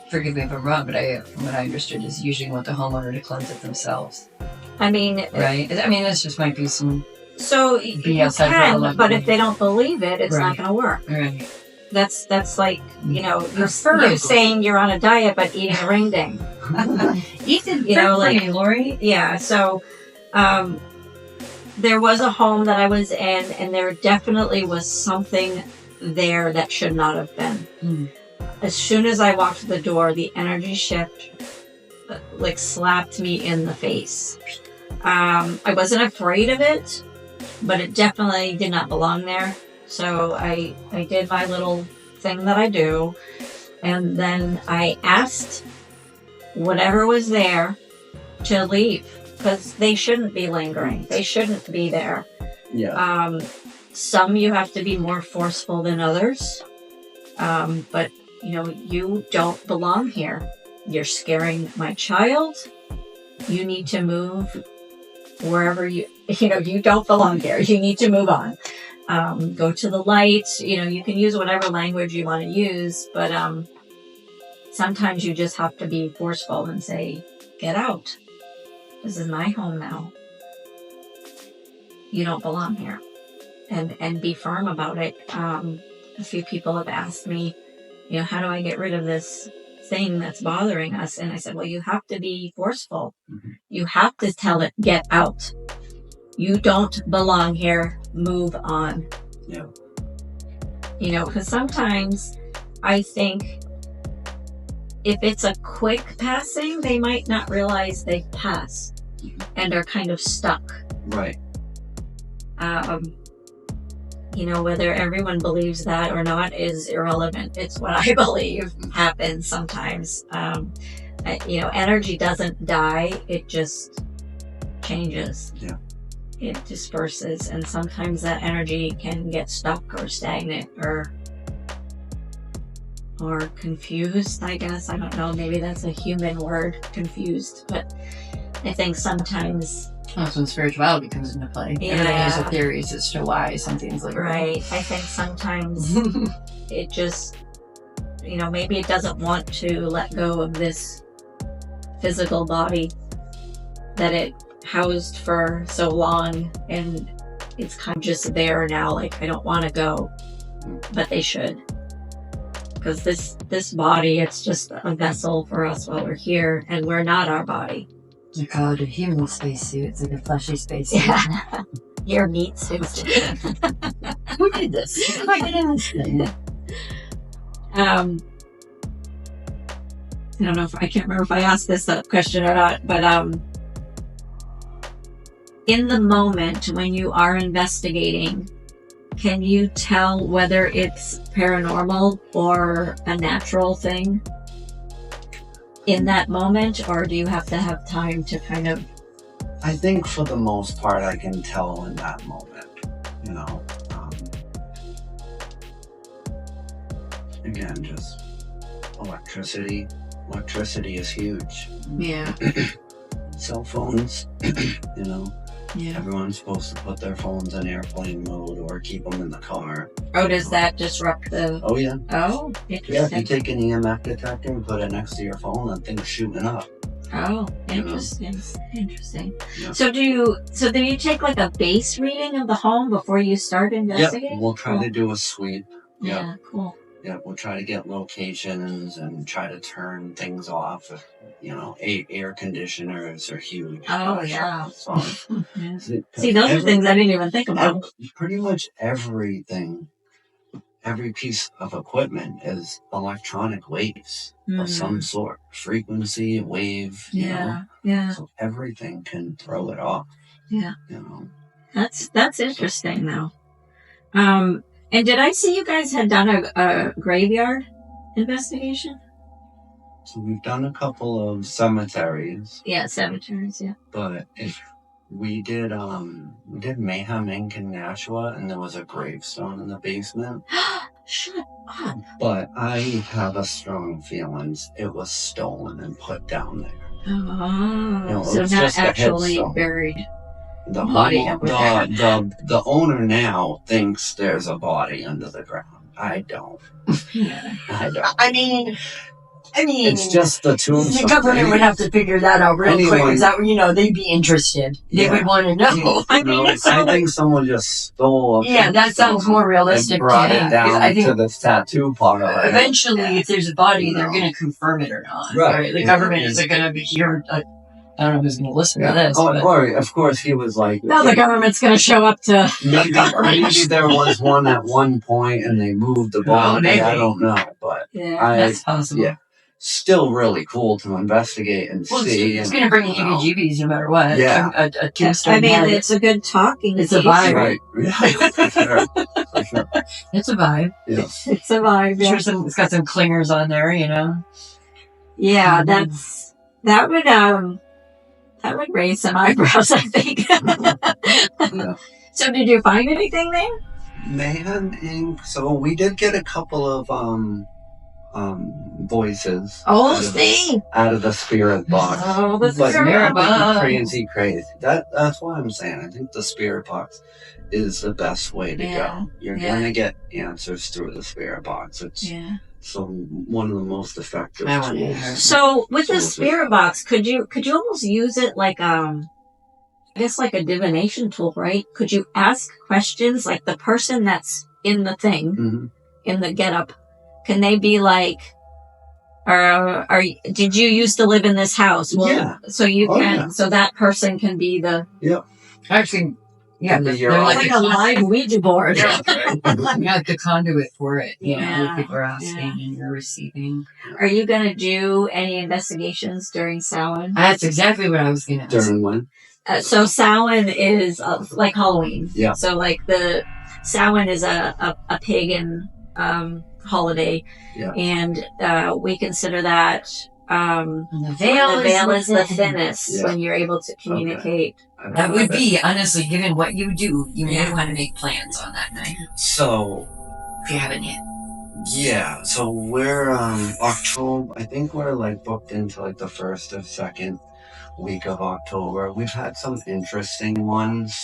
forgive me if I'm wrong, but what I understood is usually want the homeowner to cleanse it themselves. I mean, Right? I mean, this just might be some... so you outside can, relevant. but if they don't believe it, it's not Right. going to work. Right. That's like, you're Preferably. saying you're on a diet but eating a ring ding. Ethan, Lori. Lori. Yeah. So, there was a home that I was in, and there definitely was something there that should not have been. Mm. As soon as I walked through the door, the energy shift like slapped me in the face. I wasn't afraid of it, but it definitely did not belong there. So I did my little thing that I do, and then I asked whatever was there to leave, because they shouldn't be lingering. They shouldn't be there. Yeah. Some you have to be more forceful than others, but you don't belong here. You're scaring my child. You need to move wherever you don't belong here. You need to move on. Go to the light. You can use whatever language you want to use, but sometimes you just have to be forceful and say, get out. This is my home now. You don't belong here. And be firm about it. A few people have asked me, how do I get rid of this thing that's bothering us? And I said, well, you have to be forceful. Mm-hmm. You have to tell it, get out. You don't belong here. Move on. Yeah. Because sometimes I think if it's a quick passing, they might not realize they've passed and are kind of stuck. Right. Whether everyone believes that or not is irrelevant. It's what I believe happens sometimes. Energy doesn't die. It just changes. Yeah. It disperses, and sometimes that energy can get stuck or stagnant or confused, I guess. I don't know. Maybe that's a human word, confused. But I think sometimes... That's when spirituality comes into play. Yeah. Everybody has their theories as to why something's like right. I think sometimes it just, maybe it doesn't want to let go of this physical body that it housed for so long, and it's kind of just there now. Like, I don't want to go, but they should. Because this body, it's just a vessel for us while we're here, and we're not our body. They call it a human spacesuit. It's like a fleshy spacesuit. Yeah. Your meat suit. Who did this? How did I get in this thing? I don't know I can't remember if I asked this question or not, but in the moment when you are investigating, can you tell whether it's paranormal or a natural thing in that moment, or do you have to have time to kind of... I think for the most part I can tell in that moment, again, just electricity is huge. Yeah. Cell phones, Yeah. everyone's supposed to put their phones in airplane mode or keep them in the car. Oh, does that disrupt the... Oh yeah. Oh, Yeah, if interesting. you take an EMF detector and put it next to your phone, that thing's shooting up. Oh, interesting. Interesting. Yeah. So do you take like a base reading of the home before you start investigating? Yeah, we'll try Cool. to do a sweep. Yeah, cool. Yeah, we'll try to get locations and try to turn things off. Air conditioners are huge. Oh, yeah. So, Yeah. See, those are things I didn't even think about. pretty much everything, every piece of equipment is electronic waves of some sort. Frequency, wave, Yeah, yeah, So everything can throw it off. yeah. That's interesting, though. And did I see you guys had done a graveyard investigation? So we've done a couple of cemeteries, Yeah, cemeteries. Yeah. but if we did Mayhem Inc. in Nashua, and there was a gravestone in the basement. Shut up. But I have a strong feelings it was stolen and put down there. Oh, It so was not just a actually headstone. buried. The Body home- over there. the owner now thinks there's a body under the ground. I don't. Yeah. I don't. I mean, It's just the tombstone. the government would have to figure that out real quick. Anyone- Is that they'd be interested? They Yeah. would want to know. I mean, it's I so think someone just stole. A yeah, that sounds more realistic and brought to me. it 'Cause down I think to the tattoo parlor. eventually, if there's a body, they're No. going to confirm it or not. Right. The government isn't going to be here. I don't know who's going to listen to this. Oh, but... or of course he was like, Now the government's going to show up to. maybe there was one at one point and they moved the body. maybe. I don't know, but That's possible. Yeah, still really cool to investigate and see. It's going to bring you heebie-jeebies no matter what. Yeah. A tombstone. I mean, it's a good talking. It's a vibe. Right. Yeah, for sure. For sure. It's a vibe. Yeah. It's a vibe. I'm sure it's got some clingers on there, you know. Yeah, that would raise some eyebrows, I think. Yeah. So, did you find anything there? Mayhem Inc. So we did get a couple of voices. Oh, out of the spirit box. Oh, the But spirit box. crazy. That's why I'm saying I think the spirit box is the best way to go. You're gonna get answers through the spirit box. It's one of the most effective tools. So with the spirit box, could you almost use it like I guess like a divination tool, right? Could you ask questions like the person that's in the thing, in the getup? Can they be like, did you used to live in this house? Well, so you can, so that person can be the. Yep. Actually, yeah, they're like a live Ouija board. Yeah, the conduit for it. You know, people are asking and you're receiving. Are you going to do any investigations during Samhain? That's exactly what I was going to ask. During when? So Samhain is like Halloween. Yeah. So like the Samhain is a pagan holiday, and we consider that the veil is the thinnest when you're able to communicate. That would be, honestly, given what you do, you may want to make plans on that night. So, if you haven't yet. Yeah, so we're October. I think we're like booked into like the first or second week of October. We've had some interesting ones.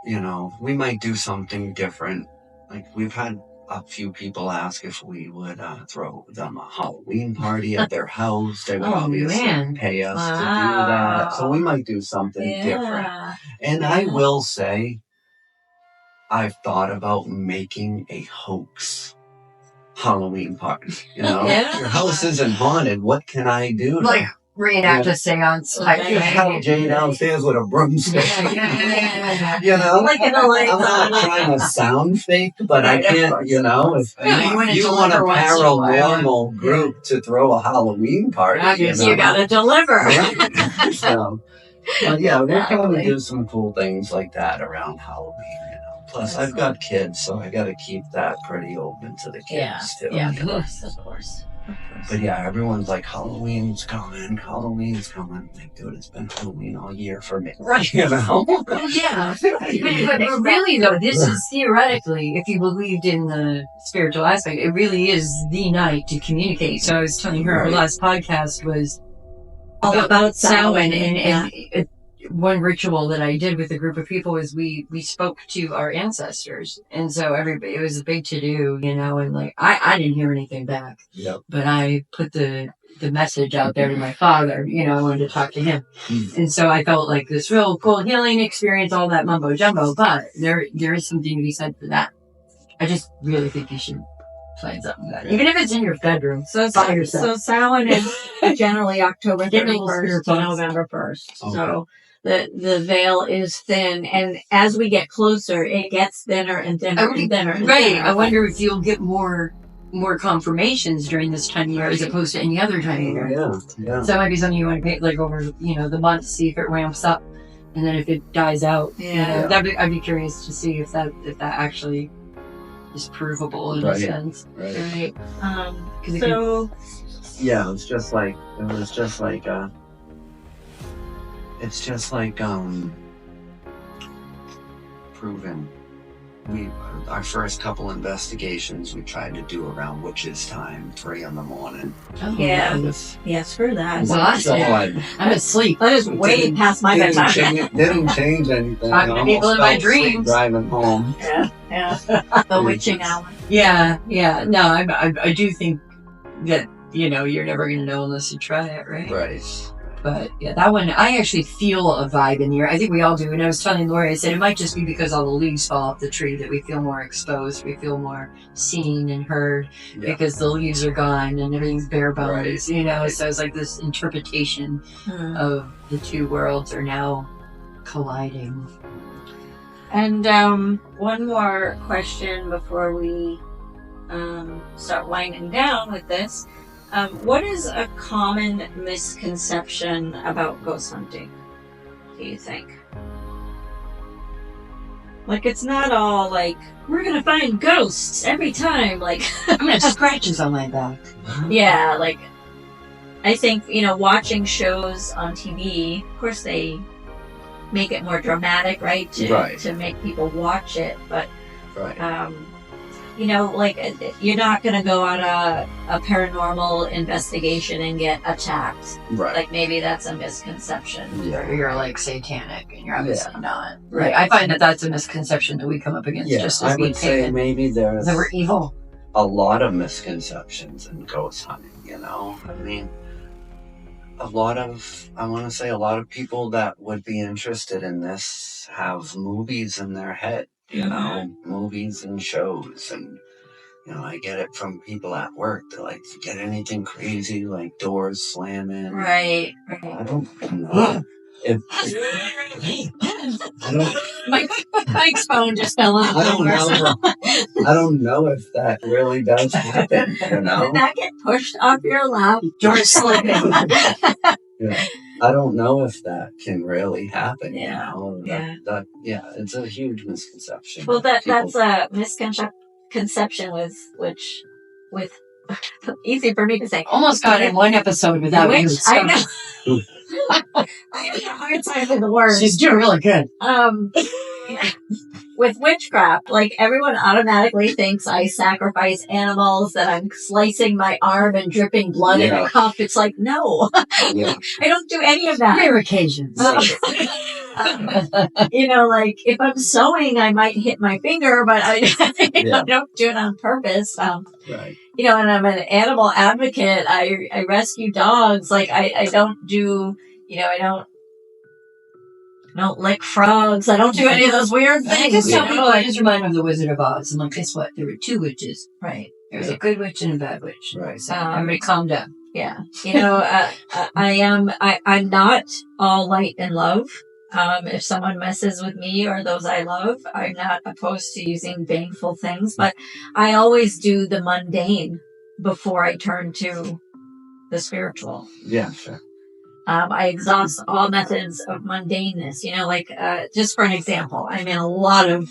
You know, we might do something different. Like we've had a few people ask if we would throw them a Halloween party at their house. They would obviously pay us to do that. So we might do something different. And I will say, I've thought about making a hoax Halloween party. You know, your house isn't haunted. What can I do? Like reenact a seance. Have Jay downstairs with a broomstick. You know, like I'm not trying to sound fake, but I can't. You know, if you want a paranormal group to throw a Halloween party, you gotta deliver. Right? So, but yeah, we're going to do some cool things like that around Halloween. You know, plus I've got kids, so I got to keep that pretty open to the kids too. Yeah, of course. But yeah, everyone's like, Halloween's coming. Like, dude, it's been Halloween all year for me. Right. You know? Yeah. But really, though, this is theoretically, if you believed in the spiritual aspect, it really is the night to communicate. So I was telling her our last podcast was all about Samhain. And one ritual that I did with a group of people was we spoke to our ancestors. And so everybody, it was a big to-do, you know, and like, I didn't hear anything back. Yep. But I put the message out there to my father, you know, I wanted to talk to him. And so I felt like this real cool healing experience, all that mumbo jumbo, but there is something to be said for that. I just really think you should plan something like that. Even if it's in your bedroom. So Samhain is generally October 31st to November 1st. Okay. So the veil is thin, and as we get closer, it gets thinner and thinner and thinner. And right. Thinner. I wonder if you'll get more confirmations during this time of year as opposed to any other time of year. Yeah. So it might be something you want to pay like over, you know, the month, see if it ramps up, and then if it dies out, you know, I'd be curious to see if that actually is provable in a sense. Right. So yeah, it's just like proven. Our first couple investigations we tried to do around witches' time, 3 a.m. Oh, yes, for that. Well, I'm asleep. That is way past my bedtime. Didn't change anything. I'm people in my dreams driving home. Yeah. The witching hour. Yeah. No, I do think that, you know, you're never going to know unless you try it, right? Right. But yeah, that one, I actually feel a vibe in the air. I think we all do. And I was telling Lori, I said it might just be because all the leaves fall off the tree that we feel more exposed. We feel more seen and heard because the leaves are gone and everything's bare bones, you know? So it's like this interpretation of the two worlds are now colliding. And one more question before we start winding down with this. What is a common misconception about ghost hunting, do you think? Like, it's not all like, we're gonna find ghosts every time, like... I'm gonna have scratches on my back. Yeah, like, I think, you know, watching shows on TV, of course they make it more dramatic, right? To make people watch it, but... you know, like, you're not going to go on a paranormal investigation and get attacked. Right. Like, maybe that's a misconception. Yeah. You're, like, satanic, and you're obviously not. Right. I find that that's a misconception that we come up against just as I would say maybe there's... That we're evil. A lot of misconceptions in ghost hunting, you know? I mean, I want to say a lot of people that would be interested in this have movies in their head. You know, movies and shows, and you know, I get it from people at work. They're like, "Get anything crazy, like doors slamming." Right. I don't know if Mike's phone just fell off. I don't know if that really does happen. You know, did that get pushed off your lap? Door slamming. I don't know if that can really happen. Yeah. You know? It's a huge misconception. Well, that's a misconception with easy for me to say. Almost got in one episode without you. I know. I have a hard time with the words. She's doing really good. With witchcraft, like, everyone automatically thinks I sacrifice animals, that I'm slicing my arm and dripping blood in a cup. It's like, no, I don't do any of that. Rare occasions. You know, like, if I'm sewing, I might hit my finger, but I don't do it on purpose. You know, and I'm an animal advocate. I rescue dogs. Like, I don't do, you know, I don't lick frogs. I don't do any of those weird things. I just tell people, I just remind them of the Wizard of Oz. I'm like, guess what? There were two witches. Right. There was a good witch and a bad witch. Right. So everybody calm down. Yeah. You know, I'm not all light and love. If someone messes with me or those I love, I'm not opposed to using baneful things, but I always do the mundane before I turn to the spiritual. Yeah, sure. I exhaust all methods of mundaneness. You know, like, just for an example, I'm in a lot of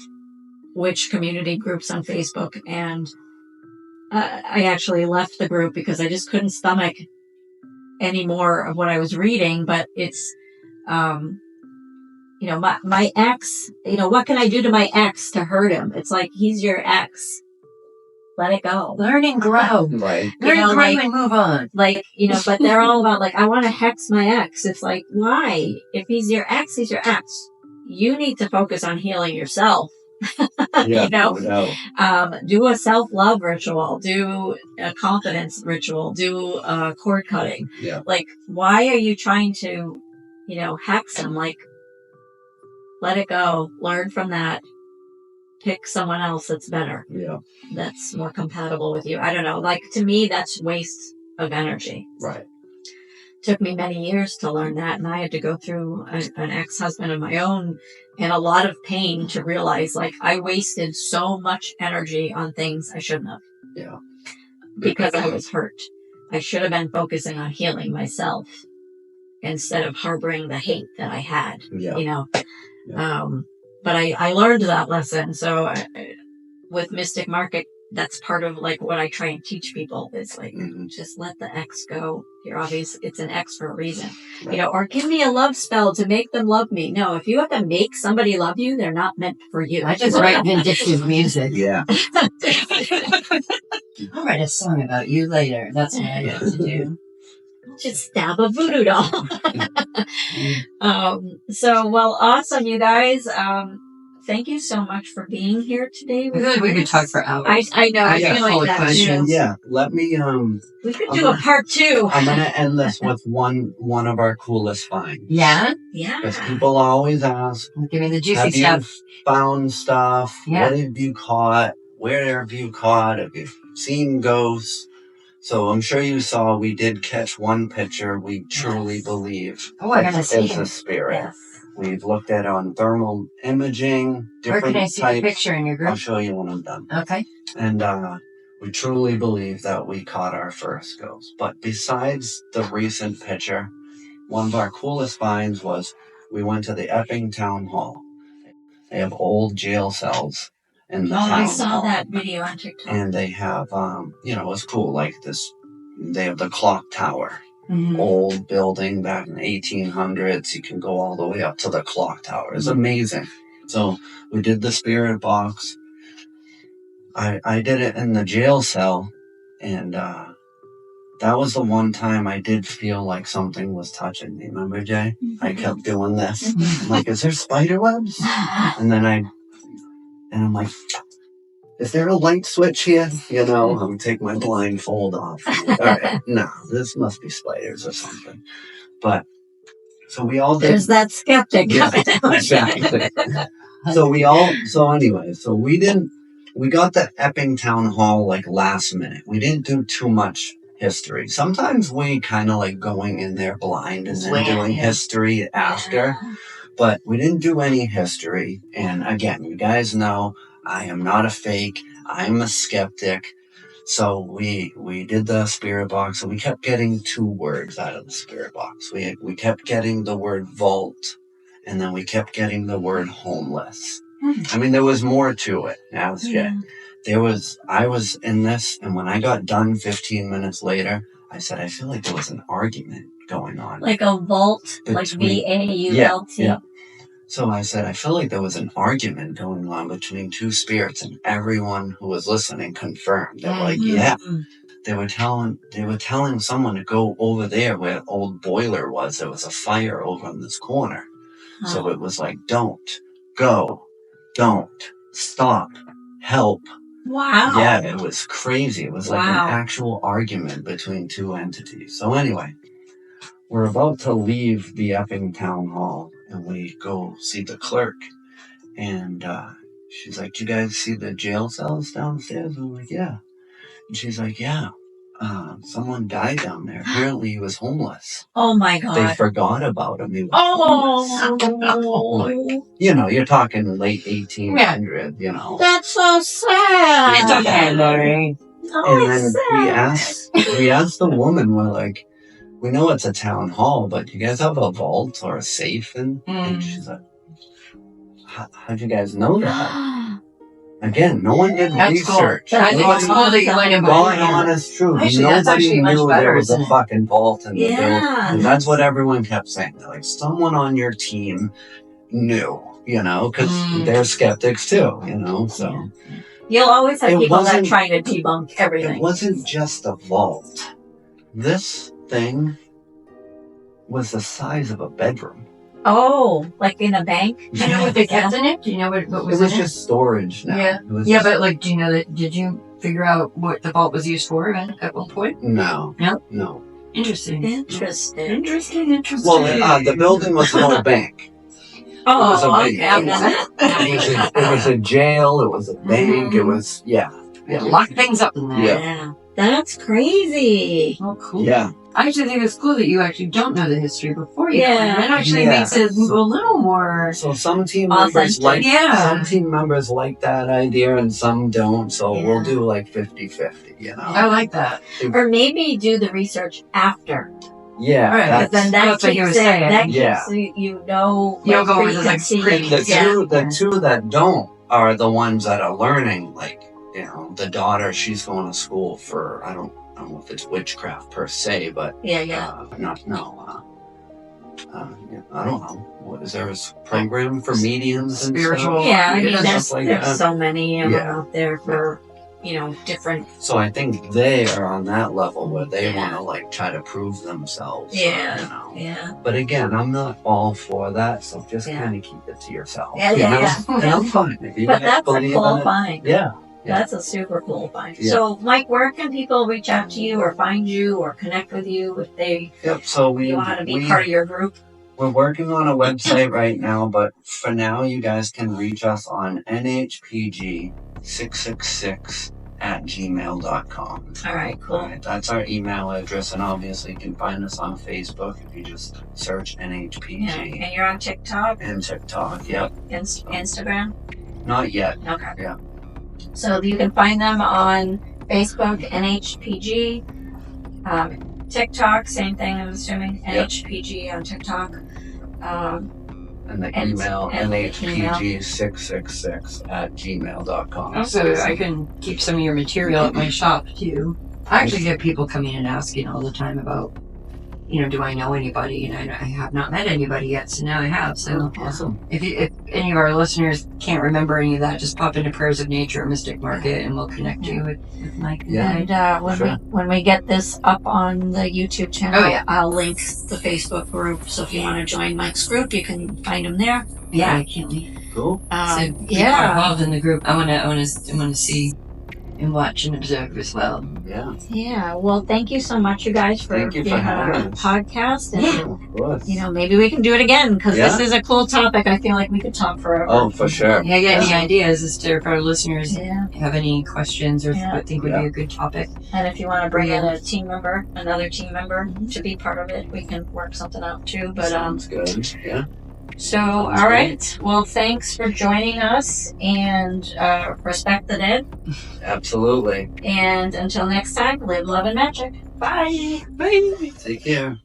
witch community groups on Facebook, and I actually left the group because I just couldn't stomach any more of what I was reading. But it's, you know, my ex, you know, what can I do to my ex to hurt him? It's like, he's your ex. Let it go. Learn and grow. Right. Learn and grow and move on. Like, you know, but they're all about, like, I want to hex my ex. It's like, why? If he's your ex, he's your ex. You need to focus on healing yourself. You know? Do a self-love ritual. Do a confidence ritual. Do cord cutting. Yeah. Like, why are you trying to, you know, hex him? Like, let it go. Learn from that. Pick someone else that's better. Yeah. That's more compatible with you. I don't know. Like, to me, that's waste of energy. Right. Took me many years to learn that, and I had to go through an ex-husband of my own and a lot of pain to realize, like, I wasted so much energy on things I shouldn't have. Yeah. Because I was hurt. I should have been focusing on healing myself instead of harboring the hate that I had. Yeah. You know? Yeah. But I learned that lesson. So with Mystic Market, that's part of, like, what I try and teach people. It's like, just let the ex go. You're obvious. It's an ex for a reason. Right. You know, or give me a love spell to make them love me. No, if you have to make somebody love you, they're not meant for you. I just write vindictive music. Yeah. I'll write a song about you later. That's what I have to do. Just stab a voodoo doll. So, well, awesome, you guys. thank you so much for being here today. I feel like we could talk for hours. I know. I got feel full like of that questions. too. Yeah, let me We could do a part 2. I'm gonna end this with one of our coolest finds. Yeah? Because Yeah. people always ask, Give me the juicy have stuff. you found stuff? Yeah. What have you caught? Where have you caught? Have you seen ghosts? So I'm sure you saw we did catch one picture we truly believe I gotta see is a it. spirit. Yes. We've looked at it on thermal imaging, Where different can I see types. the picture in your I'll group? show you when I'm done. Okay. And we truly believe that we caught our first ghost. But besides the recent picture, one of our coolest finds was we went to the Epping Town Hall. They have old jail cells in the town I saw hall. that video on TikTok. And they have, it's cool, like this, they have the clock tower. Mm-hmm. Old building back in the 1800s. You can go all the way up to the clock tower. It's amazing. So we did the spirit box. I did it in the jail cell, and that was the one time I did feel like something was touching me. Remember, Jay? Mm-hmm. I kept doing this. I'm like, is there spider webs? And then I'm like, is there a light switch here? I'm taking my blindfold off. I'm like, all right, no, this must be spiders or something. But so we all did. There's that skeptic coming out. Exactly. We got the Epping Town Hall like last minute. We didn't do too much history. Sometimes we kind of like going in there blind and then doing history after. But we didn't do any history. And again, you guys know I am not a fake. I'm a skeptic. So we did the spirit box, and we kept getting 2 words out of the spirit box. We kept getting the word vault, and then we kept getting the word homeless. I mean, there was more to it. I was in this, and when I got done 15 minutes later, I said, I feel like there was an argument going on. Like a vault, like V-A-U-L-T. Yeah. So I said, I feel like there was an argument going on between 2 spirits, and everyone who was listening confirmed. They were like, yeah. They were telling someone to go over there where the old boiler was. There was a fire over in this corner. So it was like, don't, go, don't, stop, help. Wow. Yeah, it was crazy. It was like an actual argument between 2 entities. So anyway, we're about to leave the Epping Town Hall, and we go see the clerk. And she's like, do you guys see the jail cells downstairs? And I'm like, yeah. And she's like, yeah. Someone died down there. Apparently he was homeless. Oh my God. They forgot about him. He was homeless. You're talking late 1800s, That's so sad. It's okay, Lori. And then we asked the woman, we're like, we know it's a town hall, but do you guys have a vault or a safe? And she's like, how'd you guys know that? Again, no one did research. Cool. I think it's cool that you went in God, honest truth. Actually, Nobody knew there was a than... fucking vault in the building. And that's what Yeah. everyone kept saying. They're like, someone on your team knew, because they're skeptics too, so. You'll always have people that try to debunk everything. It wasn't just a vault. This thing was the size of a bedroom. Oh, like in a bank? Do you know what they kept in it? Do you know what was in it? It was just storage now. Yeah. But like, do you know that? Did you figure out what the vault was used for at one point? No. Interesting. Well, Well, the building was an old bank. Oh, okay. It was a jail. It was a bank. It was, lock things up in there. Yeah. That's crazy. Oh, cool. Yeah. I actually think it's cool that you actually don't know the history before you. Yeah. That actually makes it a little more. So some team members authentic. some team members like that idea, and some don't. So we'll do like 50-50. I like that. Or maybe do the research after. Yeah. Right. But then that keeps you you don't go with the two that don't are the ones that are learning. Like, the daughter, she's going to school for, I don't know if it's witchcraft per se, but I don't know. What is there a program for mediums and spiritual? stuff? Yeah, I mean, Stuff there's like that. so many out there for different. So I think they are on that level where they Yeah. want to like try to prove themselves. Yeah. Yeah. But again, I'm not all for that, so just Yeah. kind of keep it to yourself. Yeah, you yeah, know? yeah. And I'm fine. If you But guys that's a believe cool in it, find. yeah. That's a super cool find. Yeah. So, Mike, where can people reach out to you or find you or connect with you if they Yep. So we want to be part of your group? We're working on a website right now, but for now, you guys can reach us on NHPG666@gmail.com. All right, cool. All right, that's our email address, and obviously you can find us on Facebook if you just search NHPG. Yeah. And you're on TikTok? And TikTok, yep. Instagram? Not yet. Okay. Yeah. So you can find them on Facebook, NHPG. TikTok, same thing, I'm assuming. Yep. NHPG on TikTok. And the And- email, and the NHPG666@gmail.com. Also, I can keep some of your material at my shop too. I actually get people coming and asking all the time about, do I know anybody? And I have not met anybody yet, so now I have. So Awesome. if any of our listeners can't remember any of that, just pop into Prayers of Nature or Mystic Market, and we'll connect you with Mike. Yeah. And Sure. when we get this up on the YouTube channel, Oh, yeah. I'll link the Facebook group. So if you want to join Mike's group, you can find him there. Yeah, I can't wait. Cool. So people are Yeah. involved in the group. I want to see and watch and observe as well. Yeah. Yeah. Well, thank you so much, you guys, for Thank you for being on having our us. podcast. And, Of course. maybe we can do it again because Yeah. this is a cool topic. I feel like we could talk forever. Oh, for sure. Yeah, get any ideas as to if our listeners Yeah. have any questions or Yeah. think would be a good topic. And if you want to bring in another team member to be part of it, we can work something out too. But Sounds good. Yeah. so all right. Well, thanks for joining us, and respect the dead. Absolutely. And until next time, live, love, and magic. Bye. Bye. Take care.